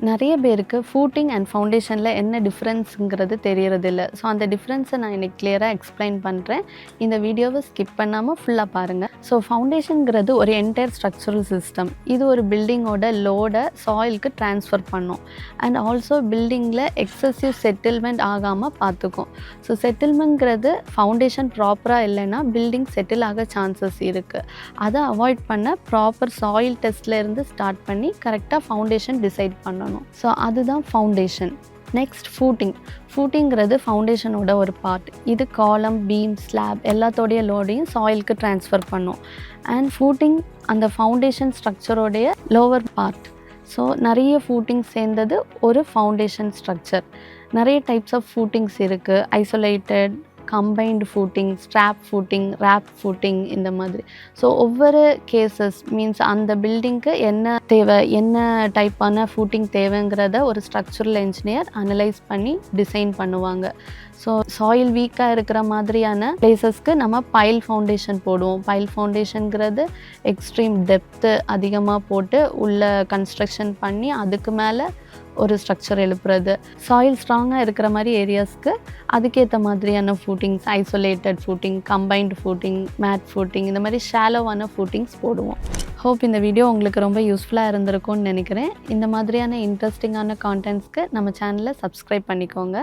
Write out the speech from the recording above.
நிறைய பேருக்கு footing and ஃபவுண்டேஷனில் என்ன டிஃப்ரென்ஸுங்கிறது தெரியறதில்ல. ஸோ அந்த டிஃப்ரென்ஸை நான் இன்னைக்கு கிளியராக எக்ஸ்பிளைன் பண்ணுறேன். இந்த வீடியோவை ஸ்கிப் பண்ணாமல் ஃபுல்லாக பாருங்கள். ஸோ ஃபவுண்டேஷனுங்கிறது ஒரு என்டையர் ஸ்ட்ரக்சரல் சிஸ்டம். இது ஒரு பில்டிங்கோட லோடை சாயிலுக்கு ட்ரான்ஸ்ஃபர் பண்ணும். அண்ட் ஆல்சோ பில்டிங்கில் எக்ஸசிவ் செட்டில்மெண்ட் ஆகாமல் பார்த்துக்கும். ஸோ செட்டில்மெண்ட்ங்கிறது ஃபவுண்டேஷன் ப்ராப்பராக இல்லைன்னா பில்டிங் செட்டில் ஆக சான்சஸ் இருக்குது. அதை அவாய்ட் பண்ண ப்ராப்பர் சாயில் டெஸ்ட்லேருந்து ஸ்டார்ட் பண்ணி கரெக்டாக ஃபவுண்டேஷன் டிசைட் பண்ணணும். ஸோ அதுதான் ஃபவுண்டேஷன். நெக்ஸ்ட் ஃபூட்டிங்கிறது ஃபவுண்டேஷனோட ஒரு பார்ட். இது காலம், பீம், ஸ்லாப் எல்லாத்தோடைய லோடையும் சாயிலுக்கு ட்ரான்ஸ்ஃபர் பண்ணும். அண்ட் ஃபூட்டிங் அந்த ஃபவுண்டேஷன் ஸ்ட்ரக்சரோடைய லோவர் பார்ட். ஸோ நிறைய ஃபூட்டிங் சேர்ந்தது ஒரு ஃபவுண்டேஷன் ஸ்ட்ரக்சர். நிறைய டைப்ஸ் ஆஃப் ஃபூட்டிங்ஸ் இருக்குது. Isolated, combined footing, strap footing, raft footing, இந்த மாதிரி. ஸோ ஒவ்வொரு கேசஸ் மீன்ஸ் அந்த பில்டிங்க்கு என்ன தேவை, என்ன டைப்பான ஃபூட்டிங் தேவைங்கிறத ஒரு ஸ்ட்ரக்சரல் என்ஜினியர் அனலைஸ் பண்ணி டிசைன் பண்ணுவாங்க. ஸோ சாயில் வீக்காக இருக்கிற மாதிரியான பிளேசஸ்க்கு நம்ம பைல் ஃபவுண்டேஷன் போடுவோம். பைல் ஃபவுண்டேஷனுங்கிறது எக்ஸ்ட்ரீம் டெப்த்து அதிகமாக போட்டு உள்ள கன்ஸ்ட்ரக்ஷன் பண்ணி அதுக்கு மேலே ஒரு ஸ்ட்ரக்சர் எழுப்புறது. சாயில் ஸ்ட்ராங்காக இருக்கிற மாதிரி ஏரியாஸ்க்கு அதுக்கேற்ற மாதிரியான footings, isolated footing, combined footing, mat footing, இந்த மாதிரி ஷாலோவான ஃபூட்டிங்ஸ் போடுவோம். ஹோப் இந்த வீடியோ உங்களுக்கு ரொம்ப யூஸ்ஃபுல்லாக இருந்திருக்கும்னு நினைக்கிறேன். இந்த மாதிரியான இன்ட்ரெஸ்டிங்கான கான்டென்ட்ஸ்க்கு நம்ம சேனலை சப்ஸ்கிரைப் பண்ணிக்கோங்க.